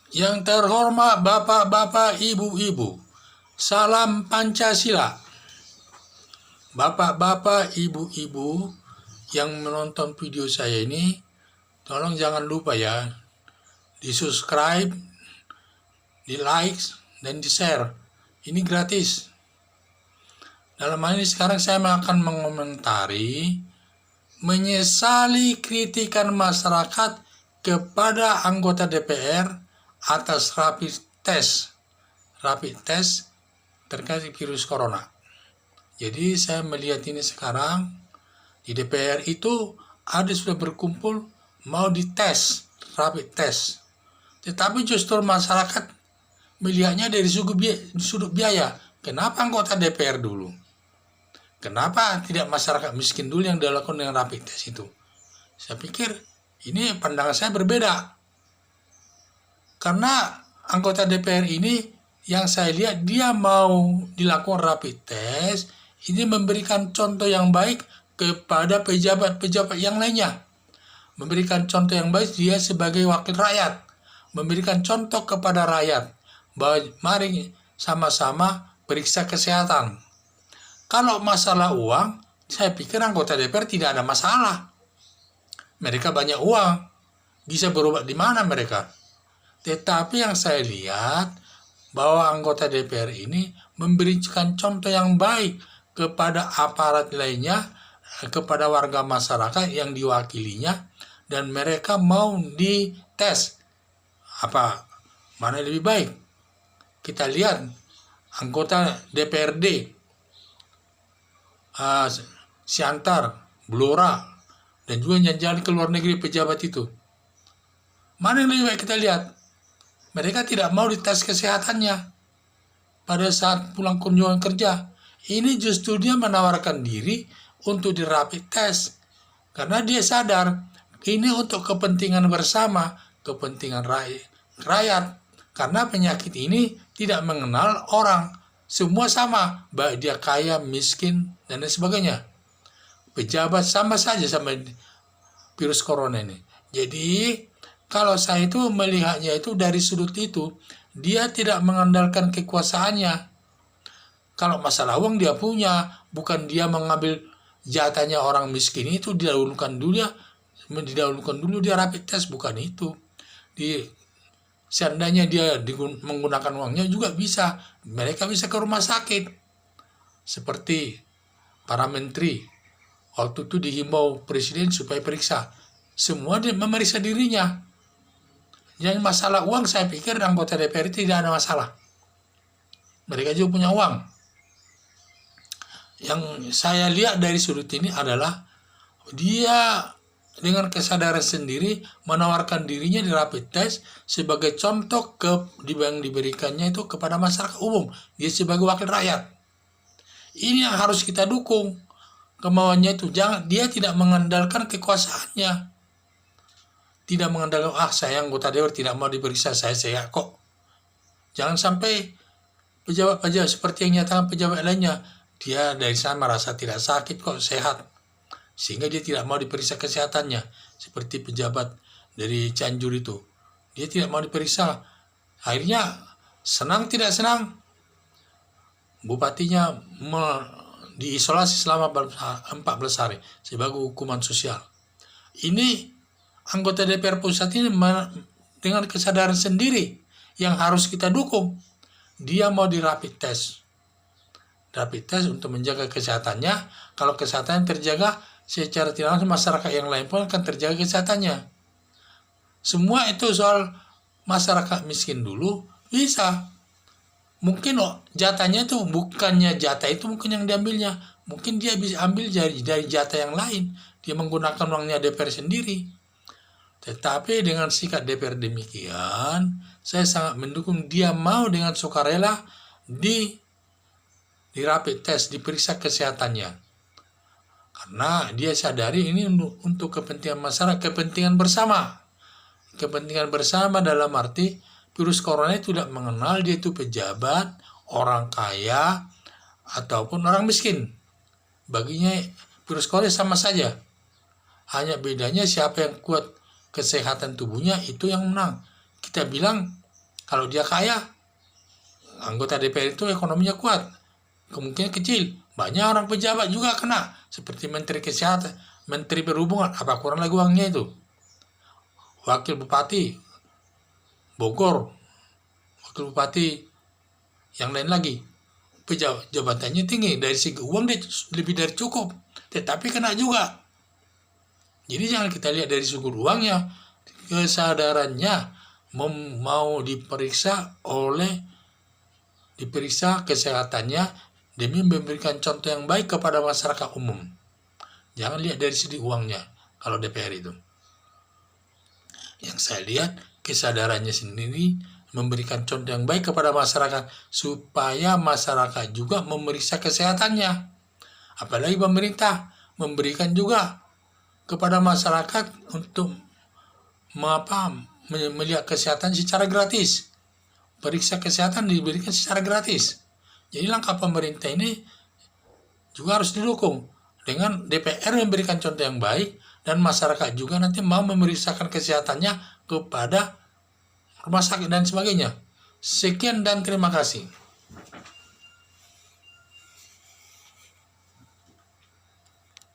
Yang terhormat bapak-bapak, ibu-ibu, salam Pancasila. Bapak-bapak, ibu-ibu yang menonton video saya ini, tolong jangan lupa ya, di subscribe, di like, dan di share. Ini gratis. Dalam hal ini sekarang saya akan mengomentari, menyesali kritikan masyarakat kepada anggota DPR atas rapid test terkait virus corona. Jadi saya melihat ini sekarang di DPR itu ada sudah berkumpul mau dites rapid test, tetapi justru masyarakat melihatnya dari sudut biaya. Kenapa anggota DPR dulu? Kenapa tidak masyarakat miskin dulu yang dilakukan dengan rapid test itu? Saya pikir ini pandangan saya berbeda. Karena anggota DPR ini yang saya lihat dia mau dilakukan rapid test, ini memberikan contoh yang baik kepada pejabat-pejabat yang lainnya. Memberikan contoh yang baik dia sebagai wakil rakyat. Memberikan contoh kepada rakyat bahwa mari sama-sama periksa kesehatan. Kalau masalah uang, saya pikir anggota DPR tidak ada masalah. Mereka banyak uang, bisa berobat di mana mereka. Tetapi yang saya lihat bahwa anggota DPR ini memberikan contoh yang baik kepada aparat lainnya, kepada warga masyarakat yang diwakilinya, dan mereka mau dites mana lebih baik. Kita lihat anggota DPRD Siantar, Blora, dan juga yang jalan ke luar negeri pejabat itu. Mana yang lebih baik kita lihat? Mereka tidak mau dites kesehatannya pada saat pulang kunjungan kerja. Ini justru dia menawarkan diri untuk di rapid test. Karena dia sadar ini untuk kepentingan bersama, kepentingan rakyat. Karena penyakit ini tidak mengenal orang. Semua sama, baik dia kaya, miskin, dan lain sebagainya. Pejabat sama saja sama virus corona ini. Jadi, kalau saya itu melihatnya itu dari sudut itu, dia tidak mengandalkan kekuasaannya. Kalau masalah uang dia punya, bukan dia mengambil jatahnya orang miskin itu, didahulukan dulu dia rapid test, bukan itu. Seandainya dia menggunakan uangnya juga bisa. Mereka bisa ke rumah sakit. Seperti para menteri. Waktu itu dihimbau presiden supaya periksa. Semua dia memeriksa dirinya. Yang masalah uang saya pikir anggota DPR tidak ada masalah. Mereka juga punya uang. Yang saya lihat dari sudut ini adalah dia dengan kesadaran sendiri menawarkan dirinya di rapid test sebagai contoh yang diberikannya itu kepada masyarakat umum. Dia sebagai wakil rakyat. Ini yang harus kita dukung. Kemauannya itu dia tidak mengandalkan kekuasaannya. Tidak mengandalkan saya anggota dewan tidak mau diperiksa, saya sehat kok. Jangan sampai pejabat-pejabat seperti yang nyatakan pejabat lainnya, dia dari sana merasa tidak sakit kok, sehat. Sehingga dia tidak mau diperiksa kesehatannya. Seperti pejabat dari Cianjur itu. Dia tidak mau diperiksa. Akhirnya, senang tidak senang, bupatinya diisolasi selama 14 hari sebagai hukuman sosial. Ini anggota DPR pusat ini dengan kesadaran sendiri yang harus kita dukung. Dia mau di rapid test. Rapid test untuk menjaga kesehatannya. Kalau kesehatannya terjaga, secara tidak langsung masyarakat yang lain pun akan terjaga kesehatannya. Semua itu soal masyarakat miskin dulu bisa. Mungkin jatahnya itu bukannya jatah itu mungkin yang diambilnya. Mungkin dia bisa ambil dari jatah yang lain. Dia menggunakan uangnya DPR sendiri. Tetapi dengan sikap DPR demikian, saya sangat mendukung dia mau dengan sukarela di rapid test, diperiksa kesehatannya. Karena dia sadari ini untuk kepentingan masyarakat, kepentingan bersama. Kepentingan bersama dalam arti virus corona itu tidak mengenal dia itu pejabat, orang kaya, ataupun orang miskin. Baginya virus corona sama saja. Hanya bedanya siapa yang kuat kesehatan tubuhnya itu yang menang. Kita bilang Kalau dia kaya, anggota DPR itu ekonominya kuat, kemungkinan kecil. Banyak orang pejabat juga kena, seperti Menteri Kesehatan, Menteri Perhubungan, apa kurang lagi uangnya itu. Wakil Bupati Bogor, Wakil Bupati yang lain lagi, jabatannya tinggi, dari segi uang dia lebih dari cukup, tetapi kena juga. Jadi jangan kita lihat dari segi uangnya, kesadarannya mau diperiksa kesehatannya demi memberikan contoh yang baik kepada masyarakat umum. Jangan lihat dari segi uangnya kalau DPR itu. Yang saya lihat kesadarannya sendiri memberikan contoh yang baik kepada masyarakat supaya masyarakat juga memeriksa kesehatannya. Apalagi pemerintah memberikan juga kepada masyarakat untuk melihat kesehatan secara gratis. Periksa kesehatan diberikan secara gratis. Jadi langkah pemerintah ini juga harus didukung dengan DPR memberikan contoh yang baik dan masyarakat juga nanti mau memeriksakan kesehatannya kepada rumah sakit dan sebagainya. Sekian dan terima kasih.